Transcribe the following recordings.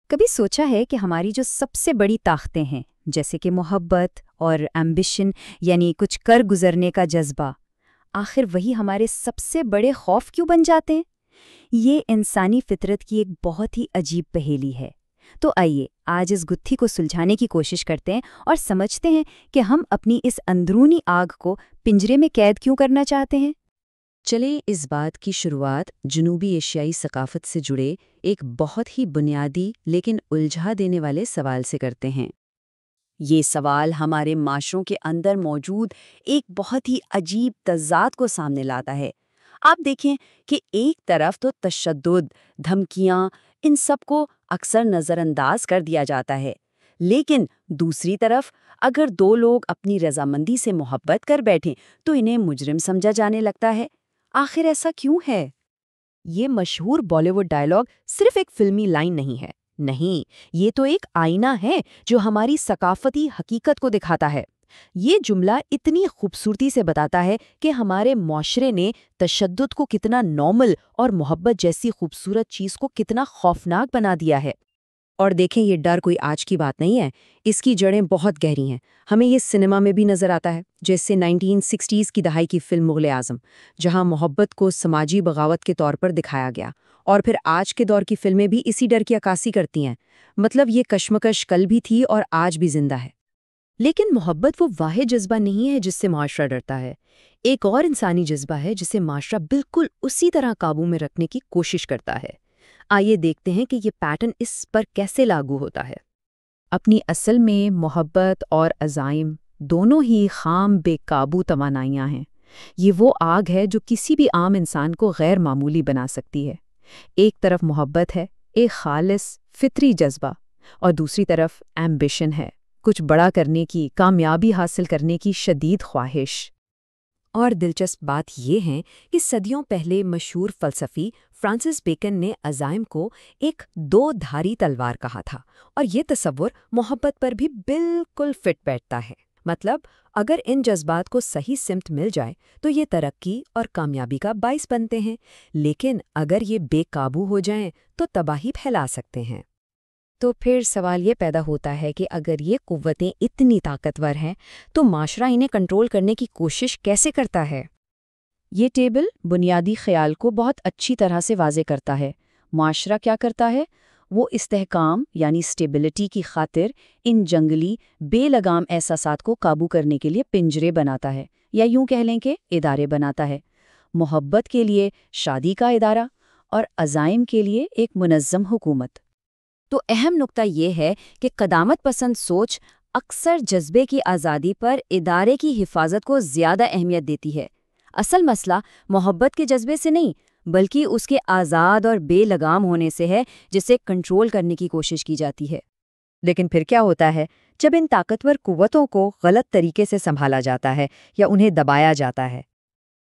کبھی سوچا ہے کہ ہماری جو سب سے بڑی طاقتیں ہیں جیسے کہ محبت اور ایمبیشن یعنی کچھ کر گزرنے کا جذبہ، آخر وہی ہمارے سب سے بڑے خوف کیوں بن جاتے ہیں؟ یہ انسانی فطرت کی ایک بہت ہی عجیب پہیلی ہے۔ تو آئیے آج اس گتھی کو سلجھانے کی کوشش کرتے ہیں اور سمجھتے ہیں کہ ہم اپنی اس اندرونی آگ کو پنجرے میں قید کیوں کرنا چاہتے ہیں۔ چلیں اس بات کی شروعات جنوبی ایشیائی ثقافت سے جڑے ایک بہت ہی بنیادی لیکن الجھا دینے والے سوال سے کرتے ہیں۔ یہ سوال ہمارے معاشروں کے اندر موجود ایک بہت ہی عجیب تضاد کو سامنے لاتا ہے۔ آپ دیکھیں کہ ایک طرف تو تشدد، دھمکیاں، ان سب کو اکثر نظر انداز کر دیا جاتا ہے، لیکن دوسری طرف اگر دو لوگ اپنی رضامندی سے محبت کر بیٹھیں تو انہیں مجرم سمجھا جانے لگتا ہے۔ آخر ایسا کیوں ہے؟ یہ مشہور بالی ووڈ ڈائلاگ صرف ایک فلمی لائن نہیں ہے، نہیں، یہ تو ایک آئینہ ہے جو ہماری ثقافتی حقیقت کو دکھاتا ہے۔ یہ جملہ اتنی خوبصورتی سے بتاتا ہے کہ ہمارے معاشرے نے تشدد کو کتنا نارمل اور محبت جیسی خوبصورت چیز کو کتنا خوفناک بنا دیا ہے۔ اور دیکھیں، یہ ڈر کوئی آج کی بات نہیں ہے، اس کی جڑیں بہت گہری ہیں۔ ہمیں یہ سنیما میں بھی نظر آتا ہے، جیسے 1960 کی دہائی کی فلم مغل اعظم، جہاں محبت کو سماجی بغاوت کے طور پر دکھایا گیا، اور پھر آج کے دور کی فلمیں بھی اسی ڈر کی عکاسی کرتی ہیں۔ مطلب یہ کشمکش کل بھی تھی اور آج بھی زندہ ہے۔ لیکن محبت وہ واحد جذبہ نہیں ہے جس سے معاشرہ ڈرتا ہے۔ ایک اور انسانی جذبہ ہے جسے معاشرہ بالکل اسی طرح قابو میں رکھنے کی کوشش کرتا ہے۔ آئیے دیکھتے ہیں کہ یہ پیٹرن اس پر کیسے لاگو ہوتا ہے۔ اپنی اصل میں محبت اور عزائم دونوں ہی خام بے قابو توانائیاں ہیں۔ یہ وہ آگ ہے جو کسی بھی عام انسان کو غیر معمولی بنا سکتی ہے۔ ایک طرف محبت ہے، ایک خالص فطری جذبہ، اور دوسری طرف ایمبیشن ہے، کچھ بڑا کرنے کی، کامیابی حاصل کرنے کی شدید خواہش۔ اور دلچسپ بات یہ ہے کہ صدیوں پہلے مشہور فلسفی فرانسس بیکن نے عزائم کو ایک دو دھاری تلوار کہا تھا، اور یہ تصور محبت پر بھی بالکل فٹ بیٹھتا ہے۔ مطلب اگر ان جذبات کو صحیح سمت مل جائے تو یہ ترقی اور کامیابی کا باعث بنتے ہیں، لیکن اگر یہ بے قابو ہو جائیں تو تباہی پھیلا سکتے ہیں۔ تو پھر سوال یہ پیدا ہوتا ہے کہ اگر یہ قوتیں اتنی طاقتور ہیں تو معاشرہ انہیں کنٹرول کرنے کی کوشش کیسے کرتا ہے؟ یہ ٹیبل بنیادی خیال کو بہت اچھی طرح سے واضح کرتا ہے۔ معاشرہ کیا کرتا ہے؟ وہ استحکام یعنی سٹیبلٹی کی خاطر ان جنگلی بے لگام احساسات کو قابو کرنے کے لیے پنجرے بناتا ہے، یا یوں کہہ لیں کہ ادارے بناتا ہے۔ محبت کے لیے شادی کا ادارہ، اور عزائم کے لیے ایک منظم حکومت۔ تو اہم نقطہ یہ ہے کہ قدامت پسند سوچ اکثر جذبے کی آزادی پر ادارے کی حفاظت کو زیادہ اہمیت دیتی ہے۔ اصل مسئلہ محبت کے جذبے سے نہیں، بلکہ اس کے آزاد اور بے لگام ہونے سے ہے، جسے کنٹرول کرنے کی کوشش کی جاتی ہے۔ لیکن پھر کیا ہوتا ہے جب ان طاقتور قوتوں کو غلط طریقے سے سنبھالا جاتا ہے یا انہیں دبایا جاتا ہے؟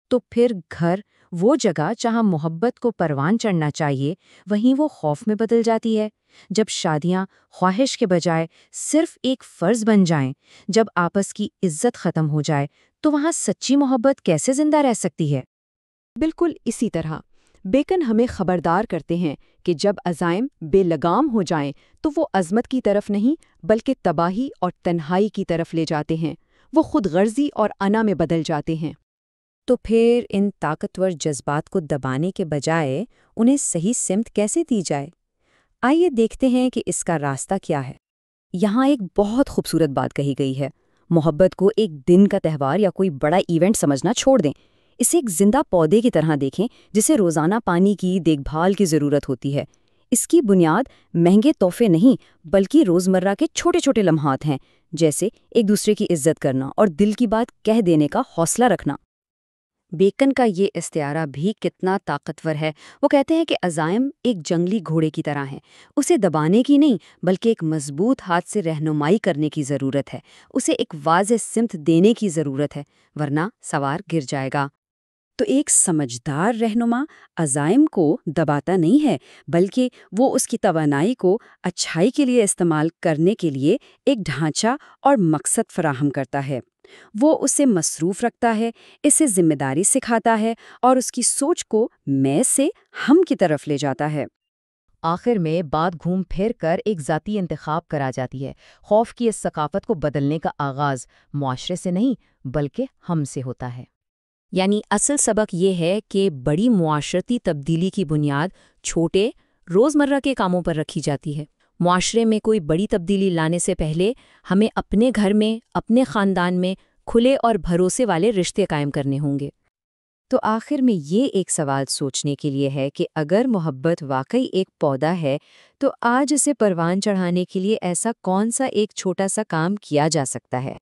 تو پھر گھر، وہ جگہ جہاں محبت کو پروان چڑھنا چاہیے، وہیں وہ خوف میں بدل جاتی ہے۔ جب شادیاں خواہش کے بجائے صرف ایک فرض بن جائیں، جب آپس کی عزت ختم ہو جائے، تو وہاں سچی محبت کیسے زندہ رہ سکتی ہے؟ بالکل اسی طرح بیکن ہمیں خبردار کرتے ہیں کہ جب عزائم بے لگام ہو جائیں تو وہ عظمت کی طرف نہیں بلکہ تباہی اور تنہائی کی طرف لے جاتے ہیں۔ وہ خود غرضی اور انا میں بدل جاتے ہیں۔ تو پھر ان طاقتور جذبات کو دبانے کے بجائے انہیں صحیح سمت کیسے دی جائے؟ آئیے دیکھتے ہیں کہ اس کا راستہ کیا ہے۔ یہاں ایک بہت خوبصورت بات کہی گئی ہے۔ محبت کو ایک دن کا تہوار یا کوئی بڑا ایونٹ سمجھنا چھوڑ دیں۔ اسے ایک زندہ پودے کی طرح دیکھیں جسے روزانہ پانی کی دیکھ بھال کی ضرورت ہوتی ہے۔ اس کی بنیاد مہنگے تحفے نہیں بلکہ روزمرہ کے چھوٹے چھوٹے لمحات ہیں، جیسے ایک دوسرے کی عزت کرنا اور دل کی بات کہہ دینے کا حوصلہ رکھنا۔ بیکن کا یہ استعارہ بھی کتنا طاقتور ہے۔ وہ کہتے ہیں کہ عزائم ایک جنگلی گھوڑے کی طرح ہیں، اسے دبانے کی نہیں بلکہ ایک مضبوط ہاتھ سے رہنمائی کرنے کی ضرورت ہے، اسے ایک واضح سمت دینے کی ضرورت ہے، ورنہ سوار گر جائے گا۔ تو ایک سمجھدار رہنما عزائم کو دباتا نہیں ہے، بلکہ وہ اس کی توانائی کو اچھائی کے لیے استعمال کرنے کے لیے ایک ڈھانچہ اور مقصد فراہم کرتا ہے۔ وہ اسے مصروف رکھتا ہے، اسے ذمہ داری سکھاتا ہے، اور اس کی سوچ کو میں سے ہم کی طرف لے جاتا ہے۔ آخر میں بات گھوم پھر کر ایک ذاتی انتخاب پر آ جاتی ہے۔ خوف کی اس ثقافت کو بدلنے کا آغاز معاشرے سے نہیں بلکہ ہم سے ہوتا ہے۔ یعنی اصل سبق یہ ہے کہ بڑی معاشرتی تبدیلی کی بنیاد چھوٹے، روزمرہ کے کاموں پر رکھی جاتی ہے۔ معاشرے میں کوئی بڑی تبدیلی لانے سے پہلے ہمیں اپنے گھر میں، اپنے خاندان میں کھلے اور بھروسے والے رشتے قائم کرنے ہوں گے۔ تو آخر میں یہ ایک سوال سوچنے کے لیے ہے کہ اگر محبت واقعی ایک پودا ہے تو آج اسے پروان چڑھانے کے لیے ایسا کون سا ایک چھوٹا سا کام کیا جا سکتا ہے؟